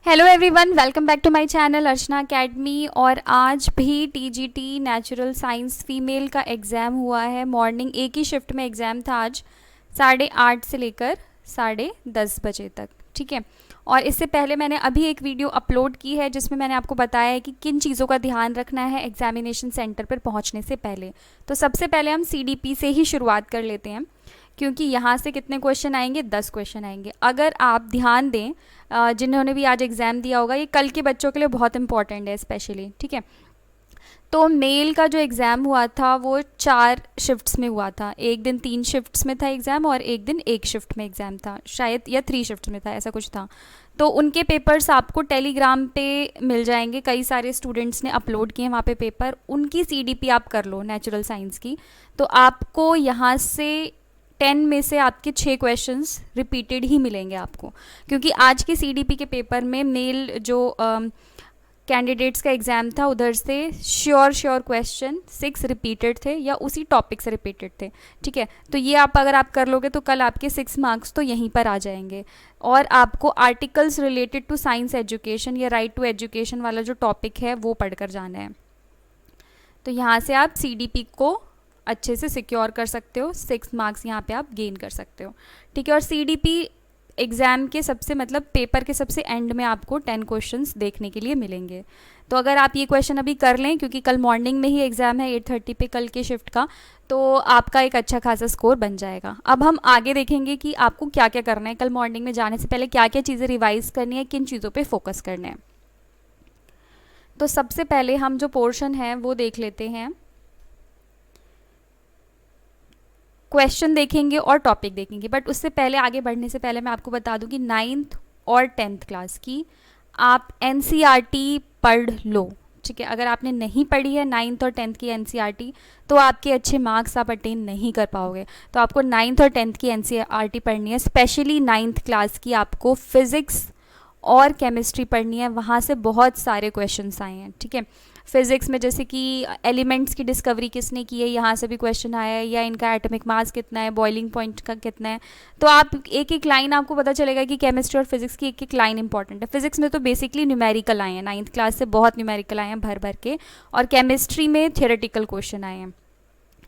Hello everyone, welcome back to my channel Archana academy. और आज भी टीजीटी नेचुरल साइंस फीमेल का एग्ज़ाम हुआ है। मॉर्निंग एक ही शिफ्ट में एग्ज़ाम था आज 8:30 से लेकर 10:30 बजे तक। ठीक है। और इससे पहले मैंने अभी एक वीडियो अपलोड की है जिसमें मैंने आपको बताया है कि किन चीज़ों का ध्यान रखना है एग्जामिनेशन सेंटर पर पहुंचने से पहले। तो सबसे पहले हम सीडीपी से ही शुरुआत कर लेते हैं, क्योंकि यहाँ से कितने क्वेश्चन आएंगे, 10 क्वेश्चन आएंगे। अगर आप ध्यान दें, जिन्होंने भी आज एग्ज़ाम दिया होगा, ये कल के बच्चों के लिए बहुत इंपॉर्टेंट है स्पेशली। ठीक है। तो मेल का जो एग्ज़ाम हुआ था वो 4 शिफ्ट्स में हुआ था। एक दिन 3 शिफ्ट्स में था एग्ज़ाम और एक दिन 1 शिफ्ट में एग्ज़ाम था शायद, या 3 शिफ्ट्स में था, ऐसा कुछ था। तो उनके पेपर्स आपको टेलीग्राम पे मिल जाएंगे। कई सारे स्टूडेंट्स ने अपलोड किए हैं वहाँ पे पेपर। उनकी सीडीपी आप कर लो नेचुरल साइंस की, तो आपको यहाँ से 10 में से आपके 6 क्वेश्चंस रिपीटेड ही मिलेंगे आपको, क्योंकि आज के सीडीपी के पेपर में मेल जो कैंडिडेट्स का एग्ज़ाम था उधर से श्योर क्वेश्चन 6 रिपीटेड थे या उसी टॉपिक से रिपीटेड थे। ठीक है। तो ये अगर आप कर लोगे तो कल आपके 6 मार्क्स तो यहीं पर आ जाएंगे। और आपको articles related to science education या राइट टू एजुकेशन वाला जो टॉपिक है वो पढ़कर जाना है। तो यहाँ से आप सीडीपी को अच्छे से सिक्योर कर सकते हो, 6 मार्क्स यहाँ पे आप गेन कर सकते हो। ठीक है। और सीडीपी एग्ज़ाम के सबसे पेपर के सबसे एंड में आपको 10 क्वेश्चंस देखने के लिए मिलेंगे। तो अगर आप ये क्वेश्चन अभी कर लें, क्योंकि कल मॉर्निंग में ही एग्ज़ाम है 8:30 पे कल के शिफ्ट का, तो आपका एक अच्छा खासा स्कोर बन जाएगा। अब हम आगे देखेंगे कि आपको क्या क्या करना है, कल मॉर्निंग में जाने से पहले क्या क्या चीज़ें रिवाइज करनी है, किन चीज़ों पर फोकस करना है। तो सबसे पहले हम जो पोर्शन है वो देख लेते हैं। क्वेश्चन देखेंगे और टॉपिक देखेंगे, बट उससे पहले आगे बढ़ने से पहले मैं आपको बता दूं कि 9th और 10th क्लास की आप एनसीईआरटी पढ़ लो। ठीक है। अगर आपने नहीं पढ़ी है 9th और 10th की एनसीईआरटी, तो आपके अच्छे मार्क्स आप अटेन नहीं कर पाओगे। तो आपको 9th और 10th की एनसीईआरटी पढ़नी है। स्पेशली 9th क्लास की आपको फिज़िक्स और केमिस्ट्री पढ़नी है। वहाँ से बहुत सारे क्वेश्चंस आए हैं। ठीक है। फिज़िक्स में जैसे कि एलिमेंट्स की डिस्कवरी किसने की है, यहाँ से भी क्वेश्चन आया है, या इनका एटॉमिक मास कितना है, बॉइलिंग पॉइंट का कितना है। तो आप एक एक लाइन आपको पता चलेगा कि केमिस्ट्री और फिजिक्स की एक एक लाइन इंपॉर्टेंट है। फिजिक्स में तो बेसिकली न्यूमेरिकल आए हैं, 9th क्लास से बहुत न्यूमेरिकल आए हैं भर भर के, और केमिस्ट्री में थियोरेटिकल क्वेश्चन आए हैं।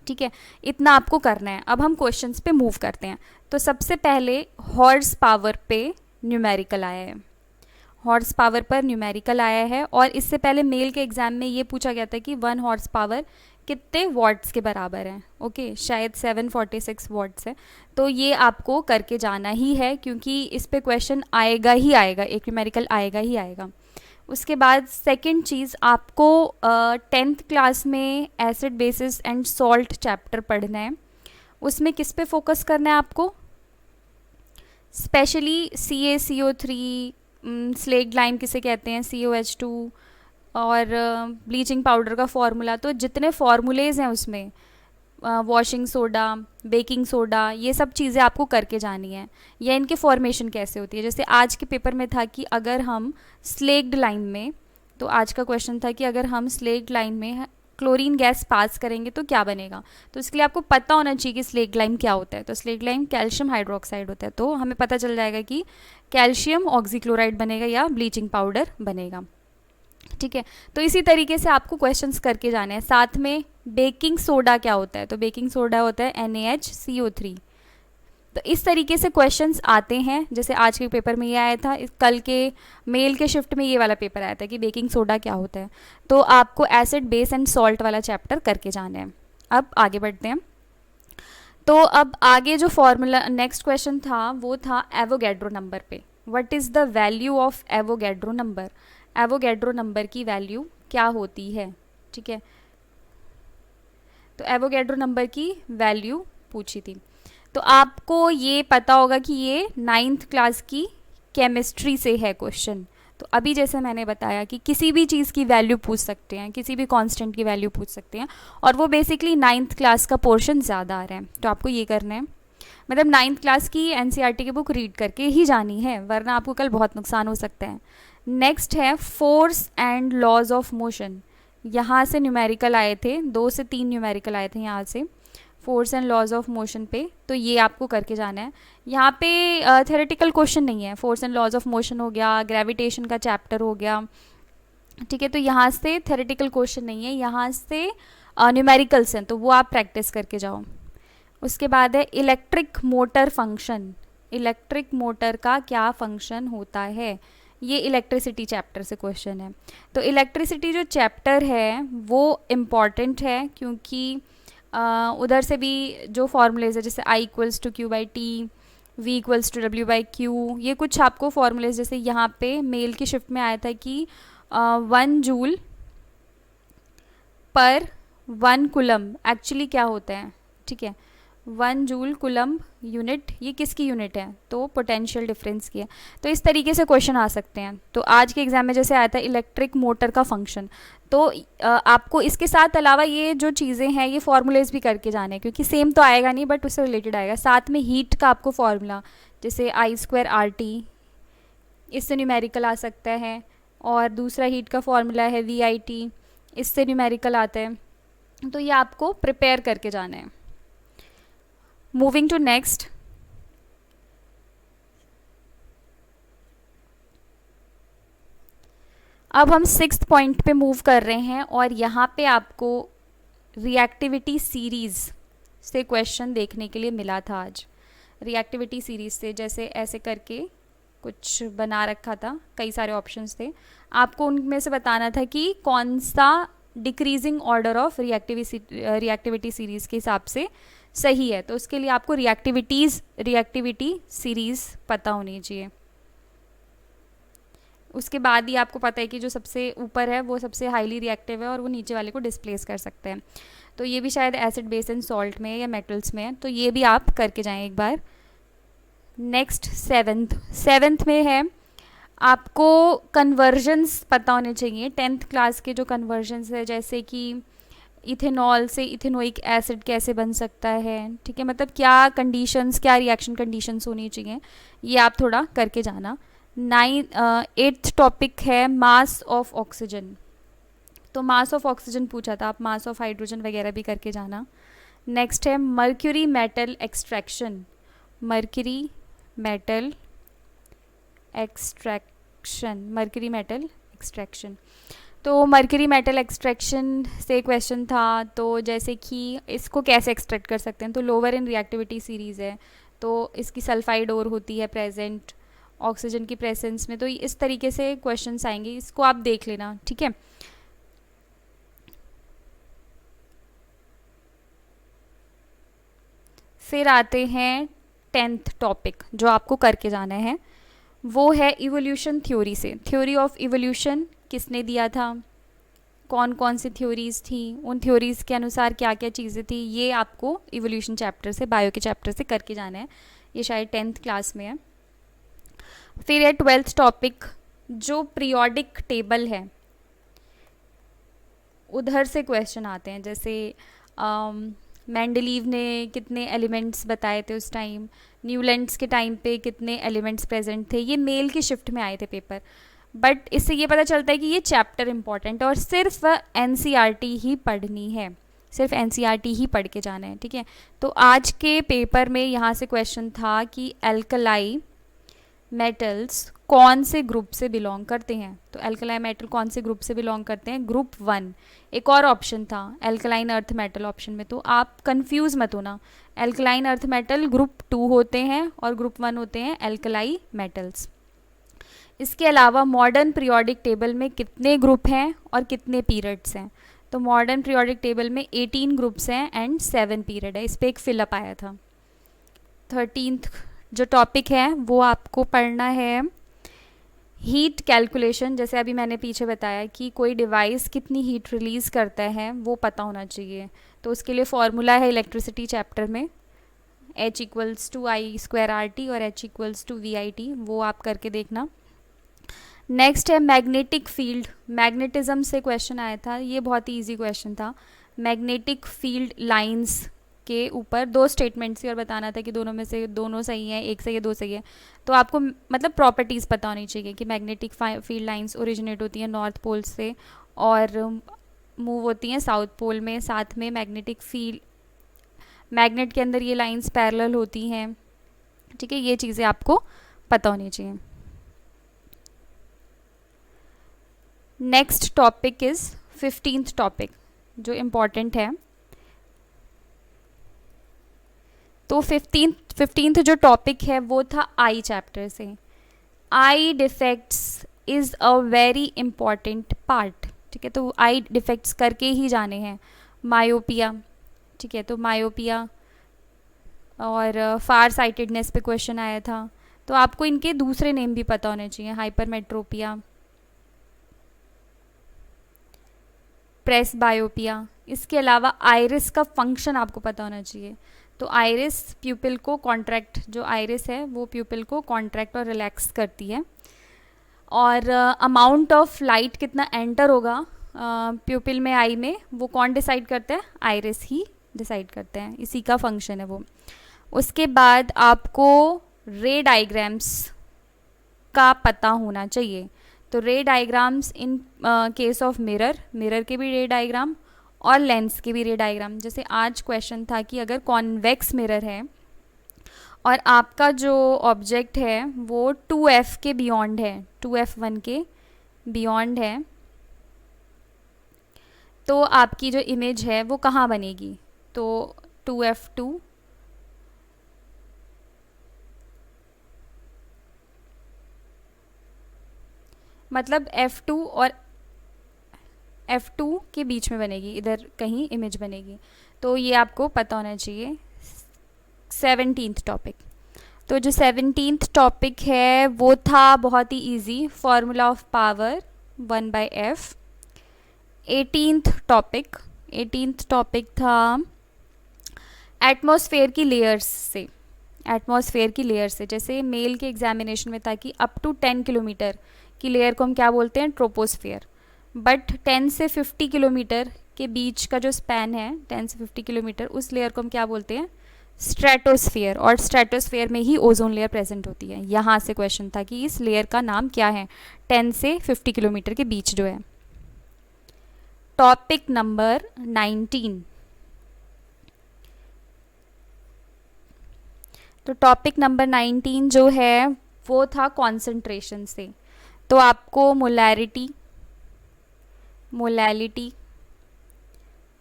ठीक है। इतना आपको करना है। अब हम क्वेश्चंस पे मूव करते हैं। तो सबसे पहले हॉर्स पावर पे न्यूमेरिकल आया है। हॉर्स पावर पर न्यूमेरिकल आया है, और इससे पहले मेल के एग्ज़ाम में ये पूछा गया था कि 1 हॉर्स पावर कितने वॉट्स के बराबर है। ओके, शायद 746 वॉट्स है। तो ये आपको करके जाना ही है, क्योंकि इस पे क्वेश्चन आएगा ही आएगा, एक न्यूमेरिकल आएगा ही आएगा। उसके बाद सेकंड चीज़, आपको 10th क्लास में acid basis and salt chapter पढ़ना है। उसमें किस पे फोकस करना है आपको, स्पेशली CaCO3, स्लेक्ड लाइम किसे कहते हैं, COH2, और ब्लीचिंग पाउडर का फॉर्मूला। तो जितने फार्मूलेज हैं उसमें, वॉशिंग सोडा, बेकिंग सोडा, ये सब चीज़ें आपको करके जानी है, या इनके फॉर्मेशन कैसे होती है। जैसे आज के पेपर में था कि अगर हम स्लेक्ड लाइम में, तो आज का क्वेश्चन था कि अगर हम स्लेक्ड लाइम में क्लोरीन गैस पास करेंगे तो क्या बनेगा। तो इसके लिए आपको पता होना चाहिए कि स्लेक्ड लाइम क्या होता है। तो स्लेक्ड लाइम कैल्शियम हाइड्रोक्साइड होता है, तो हमें पता चल जाएगा कि कैल्शियम ऑक्सीक्लोराइड बनेगा या ब्लीचिंग पाउडर बनेगा। ठीक है। तो इसी तरीके से आपको क्वेश्चंस करके जाने हैं। साथ में बेकिंग सोडा क्या होता है, तो बेकिंग सोडा होता है NaHCO3। तो इस तरीके से क्वेश्चंस आते हैं। जैसे आज के पेपर में ये आया था, कल के मेल के शिफ्ट में ये वाला पेपर आया था कि बेकिंग सोडा क्या होता है। तो आपको एसिड बेस एंड सॉल्ट वाला चैप्टर करके जाना है। अब आगे बढ़ते हैं। तो अब आगे जो फॉर्मूला नेक्स्ट क्वेश्चन था वो था एवोगैड्रो नंबर पे। What is the value of Avogadro number. Avogadro number की वैल्यू क्या होती है। ठीक है। तो एवोगैड्रो नंबर की वैल्यू पूछी थी। तो आपको ये पता होगा कि ये 9th क्लास की केमिस्ट्री से है क्वेश्चन। तो अभी जैसे मैंने बताया कि किसी भी चीज़ की वैल्यू पूछ सकते हैं, किसी भी कांस्टेंट की वैल्यू पूछ सकते हैं, और वो बेसिकली 9th क्लास का पोर्शन ज़्यादा आ रहा है। तो आपको ये करना है, 9th क्लास की एनसीईआरटी की बुक रीड करके ही जानी है, वरना आपको कल बहुत नुकसान हो सकता है। नेक्स्ट है force and laws of motion. यहाँ से न्यूमेरिकल आए थे, 2 से 3 न्यूमेरिकल आए थे यहाँ से। Force and laws of motion पे, तो ये आपको करके जाना है। यहाँ पे थ्योरेटिकल क्वेश्चन नहीं है, force and laws of motion हो गया, ग्रेविटेशन का चैप्टर हो गया, ठीक है। तो यहाँ से थ्योरेटिकल क्वेश्चन नहीं है, यहाँ से न्यूमेरिकल्स हैं, तो वो आप प्रैक्टिस करके जाओ। उसके बाद है electric motor function. Electric motor का क्या फंक्शन होता है, ये इलेक्ट्रिसिटी चैप्टर से क्वेश्चन है। तो इलेक्ट्रिसिटी जो चैप्टर है वो इम्पॉर्टेंट है, क्योंकि उधर से भी जो फॉर्मूलेज है, जैसे I equals to Q by T, V equals to W by Q, ये कुछ आपको फॉर्मूलेज, जैसे यहाँ पे मेल की शिफ्ट में आया था कि 1 जूल पर 1 कुलम एक्चुअली क्या होता है, ठीक है। 1 जूल कुलम यूनिट, ये किसकी यूनिट है, तो पोटेंशियल डिफरेंस की है। तो इस तरीके से क्वेश्चन आ सकते हैं। तो आज के एग्जाम में जैसे आया था इलेक्ट्रिक मोटर का फंक्शन, तो आपको इसके साथ अलावा ये जो चीज़ें हैं ये फॉर्मूलेज भी करके जाने हैं, क्योंकि सेम तो आएगा नहीं बट उससे रिलेटेड आएगा। साथ में हीट का आपको फॉर्मूला, जैसे I²RT, इससे न्यूमेरिकल आ सकता है, और दूसरा हीट का फॉर्मूला है VIT, इससे न्यूमेरिकल आता है। तो ये आपको प्रिपेयर करके जाना है। मूविंग टू नेक्स्ट, अब हम 6th पॉइंट पे मूव कर रहे हैं, और यहाँ पे आपको रिएक्टिविटी सीरीज़ से क्वेश्चन देखने के लिए मिला था आज। रिएक्टिविटी सीरीज़ से जैसे ऐसे करके कुछ बना रखा था, कई सारे ऑप्शंस थे, आपको उनमें से बताना था कि कौन सा decreasing order of reactivity series के हिसाब से सही है। तो उसके लिए आपको रिएक्टिविटी सीरीज़ पता होनी चाहिए। उसके बाद ही आपको पता है कि जो सबसे ऊपर है वो सबसे हाईली रिएक्टिव है और वो नीचे वाले को डिस्प्लेस कर सकते हैं। तो ये भी शायद एसिड बेस एंड सॉल्ट में या मेटल्स में है, तो ये भी आप करके जाएं एक बार। नेक्स्ट 7th में है, आपको कन्वर्जन्स पता होने चाहिए। 10th क्लास के जो कन्वर्जन्स है, जैसे कि इथेनॉल से इथेनोइक एसिड कैसे बन सकता है, ठीक है, मतलब क्या कंडीशंस, क्या रिएक्शन कंडीशंस होनी चाहिए, ये आप थोड़ा करके जाना। 8th टॉपिक है मास ऑफ ऑक्सीजन। तो मास ऑफ ऑक्सीजन पूछा था, आप मास ऑफ हाइड्रोजन वगैरह भी करके जाना। नेक्स्ट है mercury metal extraction. Mercury metal extraction. तो मर्क्यूरी मेटल एक्सट्रैक्शन से क्वेश्चन था, तो जैसे कि इसको कैसे एक्सट्रैक्ट कर सकते हैं, तो लोअर इन रिएक्टिविटी सीरीज़ है, तो इसकी सल्फाइड ओर होती है प्रेजेंट ऑक्सीजन की प्रेजेंस में। तो इस तरीके से क्वेश्चंस आएंगे, इसको आप देख लेना, ठीक है। फिर आते हैं 10th टॉपिक जो आपको करके जाना है, वो है इवोल्यूशन थ्योरी से। थ्योरी ऑफ इवोल्यूशन किसने दिया था, कौन कौन सी थ्योरीज थी, उन थ्योरीज़ के अनुसार क्या क्या चीज़ें थी, ये आपको इवोल्यूशन चैप्टर से, बायो के चैप्टर से करके जाना है। ये शायद 10th क्लास में है। फिर है 12th टॉपिक, जो पीरियोडिक टेबल है उधर से क्वेश्चन आते हैं। जैसे मेंडलीव ने कितने एलिमेंट्स बताए थे उस टाइम, न्यूलैंड्स के टाइम पे कितने एलिमेंट्स प्रेजेंट थे, ये मेल की शिफ्ट में आए थे पेपर। बट इससे ये पता चलता है कि ये चैप्टर इंपॉर्टेंट है और सिर्फ एनसीईआरटी ही पढ़नी है, सिर्फ एनसीईआरटी ही पढ़ के जाना है, ठीक है। तो आज के पेपर में यहाँ से क्वेश्चन था कि एल्कलाई मेटल्स कौन से ग्रुप से बिलोंग करते हैं। तो एल्कलाई मेटल कौन से ग्रुप से बिलोंग करते हैं, ग्रुप 1। एक और ऑप्शन था एल्कलाइन अर्थ मेटल ऑप्शन में, तो आप कंफ्यूज मत होना। एल्कलाइन अर्थ मेटल ग्रुप 2 होते हैं और ग्रुप 1 होते हैं एल्कलाई मेटल्स। इसके अलावा मॉडर्न पीरियोडिक टेबल में कितने ग्रुप हैं और कितने पीरियड्स हैं। तो मॉडर्न पीरियोडिक टेबल में 18 ग्रुप्स हैं एंड 7 पीरियड है। इस पर एक फिलअप आया था। 13th जो टॉपिक है वो आपको पढ़ना है हीट कैलकुलेशन। जैसे अभी मैंने पीछे बताया कि कोई डिवाइस कितनी हीट रिलीज़ करता है वो पता होना चाहिए। तो उसके लिए फॉर्मूला है इलेक्ट्रिसिटी चैप्टर में, H इक्वल्स टू I²RT और H इक्वल्स टू VIT, वो आप करके देखना। नेक्स्ट है मैग्नेटिक फील्ड। मैग्नेटिज्म से क्वेश्चन आया था, ये बहुत ही ईजी क्वेश्चन था। मैग्नेटिक फील्ड लाइंस के ऊपर 2 स्टेटमेंट्स थी और बताना था कि दोनों में से दोनों सही हैं, एक सही है, 2 सही है। तो आपको मतलब प्रॉपर्टीज़ पता होनी चाहिए कि मैग्नेटिक फील्ड लाइंस ओरिजिनेट होती हैं नॉर्थ पोल से और मूव होती हैं साउथ पोल में। साथ में मैग्नेट के अंदर ये लाइंस पैरेलल होती हैं, ठीक है, ये चीज़ें आपको पता होनी चाहिए। Next topic is 15th topic जो इम्पॉर्टेंट है। तो 15th जो टॉपिक है वो था आई चैप्टर से। Eye defects is a very important part, ठीक है, तो आई डिफेक्ट्स करके ही जाने हैं। मायोपिया, ठीक है, तो मायोपिया और फार साइटेडनेस पे क्वेश्चन आया था, तो आपको इनके दूसरे नेम भी पता होने चाहिए, हाइपरमेट्रोपिया, प्रेस बायोपिया। इसके अलावा आइरिस का फंक्शन आपको पता होना चाहिए। तो आइरिस प्यूपिल को कॉन्ट्रैक्ट, जो आइरिस है वो प्यूपिल को कॉन्ट्रैक्ट और रिलैक्स करती है, और अमाउंट ऑफ लाइट कितना एंटर होगा प्यूपिल में, आई में, वो कौन डिसाइड करता है? आइरिस ही डिसाइड करते हैं, इसी का फंक्शन है वो। उसके बाद आपको रे डायग्राम्स का पता होना चाहिए। तो रे diagrams in case of mirror के भी रे डायग्राम और लेंस के भी रे डायग्राम। जैसे आज क्वेश्चन था कि अगर कॉन्वेक्स मिरर है और आपका जो ऑब्जेक्ट है वो 2f के बियॉन्ड है, 2f1 के बियॉन्ड है, तो आपकी जो इमेज है वो कहाँ बनेगी? तो 2f2 मतलब f2 और f2 के बीच में बनेगी, इधर कहीं इमेज बनेगी। तो ये आपको पता होना चाहिए। 17th टॉपिक, तो जो 17th टॉपिक है वो था बहुत ही easy, formula of power 1/f। 18th topic था एटमॉस्फेयर की लेयर्स से। एटमॉस्फेयर की लेयर से, जैसे मेल के एग्जामिनेशन में था कि अप टू 10 किलोमीटर की लेयर को हम क्या बोलते हैं? ट्रोपोस्फेयर। बट 10 से 50 किलोमीटर के बीच का जो स्पैन है, 10 से 50 किलोमीटर, उस लेयर को हम क्या बोलते हैं? स्ट्रेटोस्फेयर। और स्ट्रेटोस्फेयर में ही ओजोन लेयर प्रेजेंट होती है। यहाँ से क्वेश्चन था कि इस लेयर का नाम क्या है, 10 से 50 किलोमीटर के बीच जो है। टॉपिक नंबर 19, तो टॉपिक नंबर 19 जो है वो था कॉन्सेंट्रेशन से। तो आपको मोलैरिटी,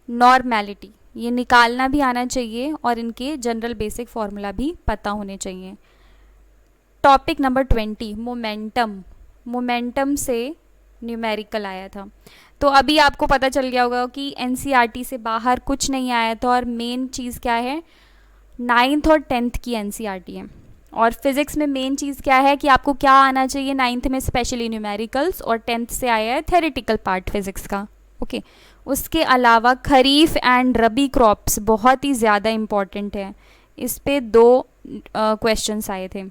नॉर्मैलिटी ये निकालना भी आना चाहिए और इनके जनरल बेसिक फार्मूला भी पता होने चाहिए। टॉपिक नंबर 20 मोमेंटम से न्यूमेरिकल आया था। तो अभी आपको पता चल गया होगा कि एनसीईआरटी से बाहर कुछ नहीं आया था, और मेन चीज़ क्या है? 9th और 10th की एनसीईआरटी है। और फिजिक्स में मेन चीज़ क्या है कि आपको क्या आना चाहिए? 9th में स्पेशली न्यूमेरिकल्स, और 10th से आया है थेरेटिकल पार्ट फिजिक्स का, ओके। उसके अलावा खरीफ एंड रबी क्रॉप्स बहुत ही ज़्यादा इम्पॉर्टेंट है, इस पे 2 क्वेश्चंस आए थे,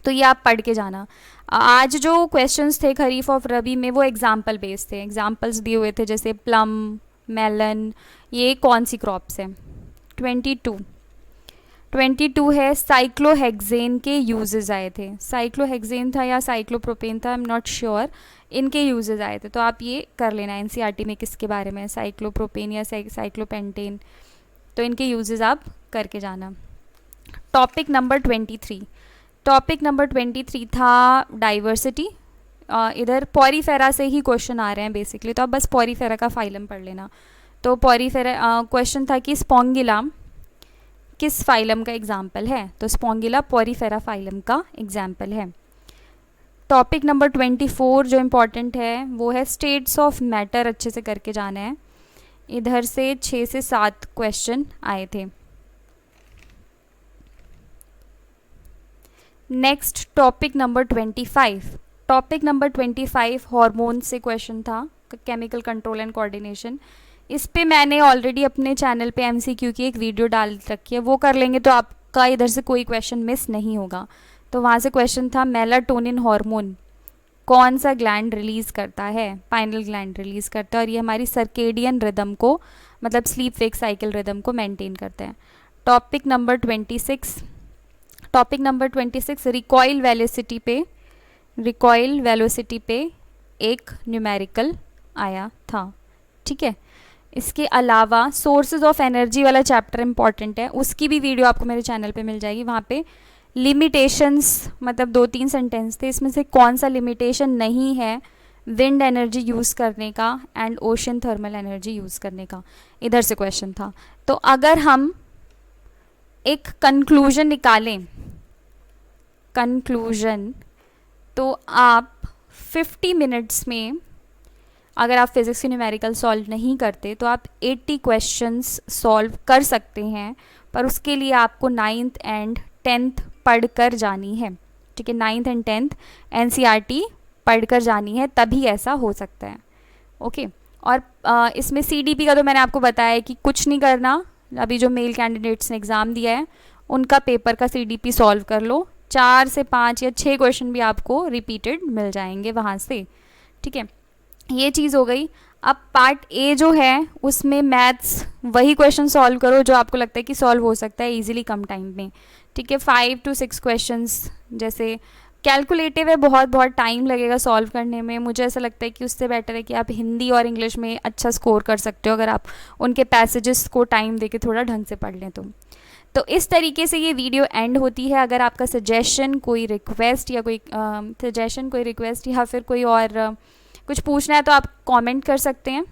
तो ये आप पढ़ के जाना। आज जो क्वेश्चंस थे खरीफ और रबी में वो एग्जाम्पल बेस्ड थे, एग्जाम्पल्स दिए हुए थे, जैसे प्लम, मेलन, ये कौन सी क्रॉप्स हैं। 22 है साइक्लोहेक्सेन के यूजेस आए थे। साइक्लोहेक्सेन था या साइक्लोप्रोपेन था, आई एम नॉट श्योर, इनके यूजेस आए थे। तो आप ये कर लेना एनसीईआरटी में किसके बारे में, साइक्लोप्रोपेन या साइक्लोपेंटेन, तो इनके यूजेस आप करके जाना। टॉपिक नंबर 23 था डाइवर्सिटी। इधर पॉरीफेरा से ही क्वेश्चन आ रहे हैं बेसिकली, तो आप बस पॉरीफेरा का फाइलम पढ़ लेना। तो पॉरीफेरा क्वेश्चन था कि स्पॉन्गिला किस फाइलम का एग्जाम्पल है? तो स्पॉन्गिला पॉरीफेरा फाइलम का एग्जाम्पल है। टॉपिक नंबर 24 जो इम्पॉर्टेंट है वो है स्टेट्स ऑफ मैटर, अच्छे से करके जाना है। इधर से 6 से 7 क्वेश्चन आए थे। नेक्स्ट टॉपिक नंबर 25 हार्मोन से क्वेश्चन था, केमिकल कंट्रोल एंड कोऑर्डिनेशन। इस पे मैंने ऑलरेडी अपने चैनल पे एमसीक्यू की एक वीडियो डाल रखी है, वो कर लेंगे तो आपका इधर से कोई क्वेश्चन मिस नहीं होगा। तो वहाँ से क्वेश्चन था मेलाटोनिन हार्मोन कौन सा ग्लैंड रिलीज़ करता है? पाइनल ग्लैंड रिलीज़ करता है, और ये हमारी सर्केडियन रिदम को, मतलब स्लीप वेक साइकिल रिदम को मेंटेन करते हैं। टॉपिक नंबर 26 रिकॉइल वेलोसिटी पे एक न्यूमेरिकल आया था, ठीक है। इसके अलावा सोर्सेज ऑफ एनर्जी वाला चैप्टर इंपॉर्टेंट है, उसकी भी वीडियो आपको मेरे चैनल पे मिल जाएगी। वहाँ पे लिमिटेशंस, मतलब 2-3 सेंटेंस थे, इसमें से कौन सा लिमिटेशन नहीं है विंड एनर्जी यूज़ करने का and ocean thermal energy use करने का, इधर से क्वेश्चन था। तो अगर हम एक कंक्लूजन निकालें, कंक्लूजन, तो आप 50 मिनट्स में, अगर आप फिज़िक्स के न्यूमेरिकल सॉल्व नहीं करते तो आप 80 क्वेश्चंस सॉल्व कर सकते हैं, पर उसके लिए आपको 9th एंड 10th पढ़ कर जानी है। ठीक है, 9th एंड 10th NCERT पढ़ कर जानी है, तभी ऐसा हो सकता है। ओके, और इसमें CDP का तो मैंने आपको बताया है कि कुछ नहीं करना। अभी जो मेल कैंडिडेट्स ने एग्ज़ाम दिया है उनका पेपर का CDP सॉल्व कर लो, 4 से 5 या 6 क्वेश्चन भी आपको रिपीटेड मिल जाएंगे वहाँ से। ठीक है, ये चीज़ हो गई। अब पार्ट ए जो है उसमें मैथ्स वही क्वेश्चन सॉल्व करो जो आपको लगता है कि सॉल्व हो सकता है इजीली कम टाइम में। ठीक है, 5 to 6 क्वेश्चंस, जैसे कैलकुलेटिव है, बहुत टाइम लगेगा सॉल्व करने में। मुझे ऐसा लगता है कि उससे बेटर है कि आप हिंदी और इंग्लिश में अच्छा स्कोर कर सकते हो अगर आप उनके पैसेजेस को टाइम देके थोड़ा ढंग से पढ़ लें तो इस तरीके से ये वीडियो एंड होती है। अगर आपका सजेशन, कोई रिक्वेस्ट या कोई फिर कोई और कुछ पूछना है तो आप कमेंट कर सकते हैं।